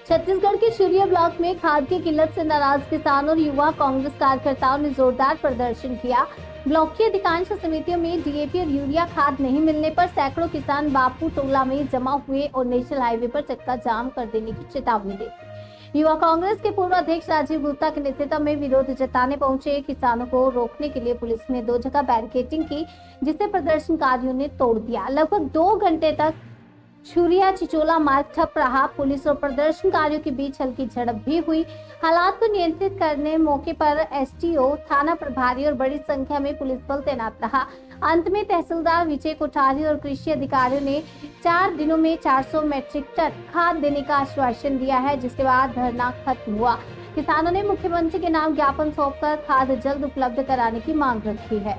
छत्तीसगढ़ के चुरिया ब्लॉक में खाद की किल्लत से नाराज किसान और युवा कांग्रेस कार्यकर्ताओं ने जोरदार प्रदर्शन किया। ब्लॉक की अधिकांश समितियों में डीएपी और यूरिया खाद नहीं मिलने पर सैकड़ों किसान बापू टोला में जमा हुए और नेशनल हाईवे पर चक्का जाम कर देने की चेतावनी दी। युवा कांग्रेस के पूर्व अध्यक्ष राजीव गुप्ता के नेतृत्व में विरोध जताने पहुंचे किसानों को रोकने के लिए पुलिस ने 2 जगह बैरिकेडिंग की, जिसे प्रदर्शनकारियों ने तोड़ दिया। लगभग 2 घंटे तक छुरिया चिचोला मार्ग ठप रहा। पुलिस और प्रदर्शनकारियों के बीच हल्की झड़प भी हुई। हालात को नियंत्रित करने मौके पर एसटीओ, थाना प्रभारी और बड़ी संख्या में पुलिस बल तैनात रहा। अंत में तहसीलदार विजय कोठारी और कृषि अधिकारियों ने 4 दिनों में 400 मैट्रिक टन खाद देने का आश्वासन दिया है, जिसके बाद धरना खत्म हुआ। किसानों ने मुख्यमंत्री के नाम ज्ञापन सौंपकर खाद जल्द उपलब्ध कराने की मांग रखी है।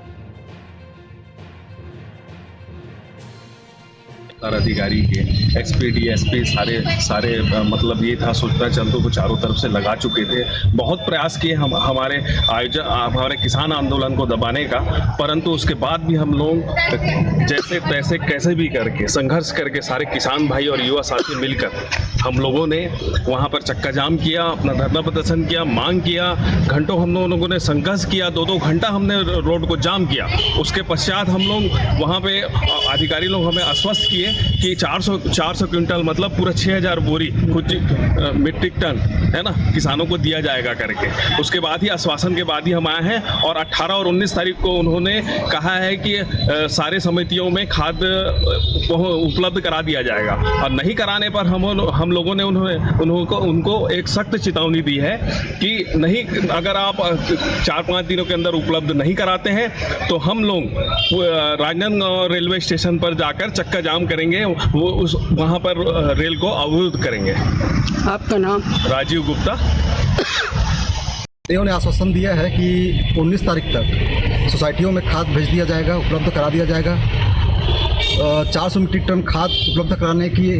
अधिकारी के एसपी डीएसपी सारे मतलब ये था, सूचना चंदों को चारों तरफ से लगा चुके थे। बहुत प्रयास किए हमारे किसान आंदोलन को दबाने का, परंतु उसके बाद भी हम लोग जैसे तैसे कैसे भी करके संघर्ष करके सारे किसान भाई और युवा साथी मिलकर हम लोगों ने वहाँ पर चक्का जाम किया, अपना धरना प्रदर्शन किया, मांग किया। घंटों हम लोगों ने संघर्ष किया, 2-2 घंटा हमने रोड को जाम किया। उसके पश्चात हम लोग वहाँ पे अधिकारी लोग हमें आश्वस्त किए कि 400 क्विंटल मतलब पूरा 6000 बोरी कुछ मीट्रिक टन है ना किसानों को दिया जाएगा करके। उसके बाद ही आश्वासन के बाद ही हम आए हैं और 18 और 19 तारीख को उन्होंने कहा है कि सारे समितियों में खाद उपलब्ध करा दिया जाएगा, और नहीं कराने पर हम लोगों ने उनको एक सख्त चेतावनी दी है कि नहीं, अगर आप 4-5 दिनों के अंदर उपलब्ध नहीं कराते हैं तो हम लोग राजनांदगांव रेलवे स्टेशन पर जाकर चक्का जाम करेंगे, वहाँ पर रेल को अवरुद्ध करेंगे। आपका नाम? राजीव गुप्ता। इन्होंने आश्वासन दिया है कि 19 तारीख तक सोसाइटियों में खाद भेज दिया जाएगा, उपलब्ध करा दिया जाएगा। 400 मीट्रिक टन खाद उपलब्ध कराने की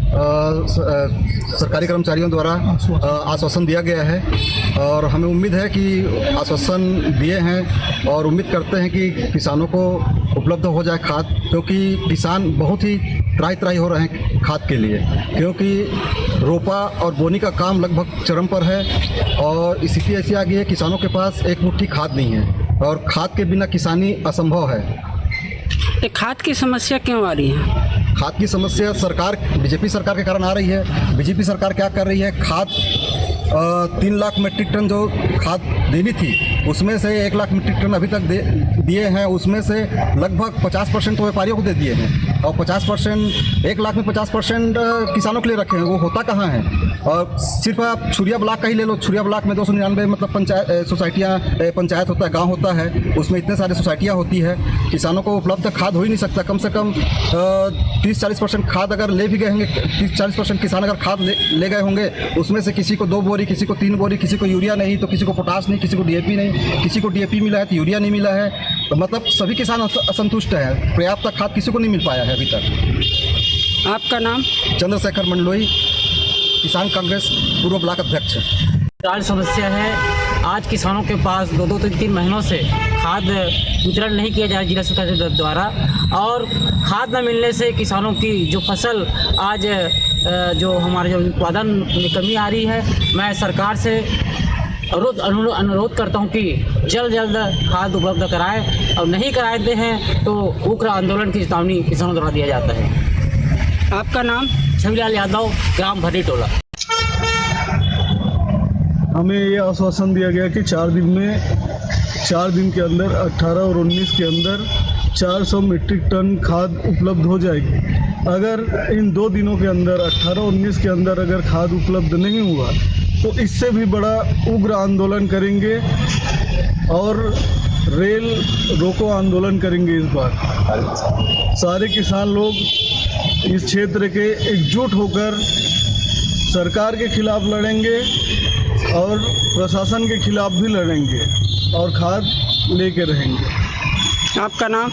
सरकारी कर्मचारियों द्वारा आश्वासन दिया गया है, और हमें उम्मीद है कि आश्वासन दिए हैं और उम्मीद करते हैं कि किसानों को उपलब्ध हो जाए खाद, क्योंकि किसान बहुत ही त्राही हो रहे हैं खाद के लिए, क्योंकि रोपा और बोनी का काम लगभग चरम पर है और स्थिति ऐसी आ गई है किसानों के पास एक मुट्ठी खाद नहीं है और खाद के बिना किसानी असंभव है। ये खाद की समस्या क्यों आ रही है? खाद की समस्या सरकार, बीजेपी सरकार के कारण आ रही है। बीजेपी सरकार क्या कर रही है, खाद 3 लाख मीट्रिक टन जो खाद देनी थी उसमें से 1 लाख मीट्रिक टन अभी तक दिए हैं। उसमें से लगभग 50% तो व्यापारियों को दे दिए हैं और 50%, 1 लाख में 50% किसानों के लिए रखे हैं। वो होता कहाँ है? और सिर्फ आप छुरिया ब्लॉक का ही ले लो, छुरिया ब्लॉक में 299 मतलब पंचायत होता है, गाँव होता है, उसमें इतने सारे सोसाइटियाँ होती है। किसानों को उपलब्ध खाद हो ही नहीं सकता। कम से कम 30-40% खाद अगर ले भी गए होंगे, 30-40% किसान अगर खाद ले गए होंगे, उसमें से किसी को 2 बोरी, किसी को 3 बोरी, किसी को यूरिया नहीं तो किसी को पोटाश नहीं, किसी को डीएपी नहीं, किसी को डीएपी मिला है तो यूरिया नहीं मिला है। तो मतलब सभी किसान असंतुष्ट हैं। पर्याप्त खाद किसी को नहीं मिल पाया है अभी तक। आपका नाम? चंद्रशेखर मंडलोई, किसान कांग्रेस पूर्व ब्लॉक अध्यक्ष। आज समस्या है, आज किसानों के पास 2-3 महीनों से खाद वितरण नहीं किया जा रहा जिला सरकार द्वारा, और खाद न मिलने से किसानों की जो फसल आज जो हमारे जो उत्पादन में कमी आ रही है। मैं सरकार से अनुरोध करता हूं कि जल्द खाद उपलब्ध कराएं, और नहीं कराते हैं तो उग्र आंदोलन की चेतावनी किसानों द्वारा दिया जाता है। आपका नाम? छविलाल यादव, ग्राम भरी टोला। हमें ये आश्वासन दिया गया कि 4 दिन के अंदर 18 और 19 के अंदर 400 मीट्रिक टन खाद उपलब्ध हो जाएगी। अगर इन 2 दिनों के अंदर 18 और 19 के अंदर अगर खाद उपलब्ध नहीं हुआ तो इससे भी बड़ा उग्र आंदोलन करेंगे और रेल रोको आंदोलन करेंगे। इस बार सारे किसान लोग इस क्षेत्र के एकजुट होकर सरकार के खिलाफ लड़ेंगे और प्रशासन के खिलाफ भी लड़ेंगे और खाद लेके रहेंगे। आपका नाम?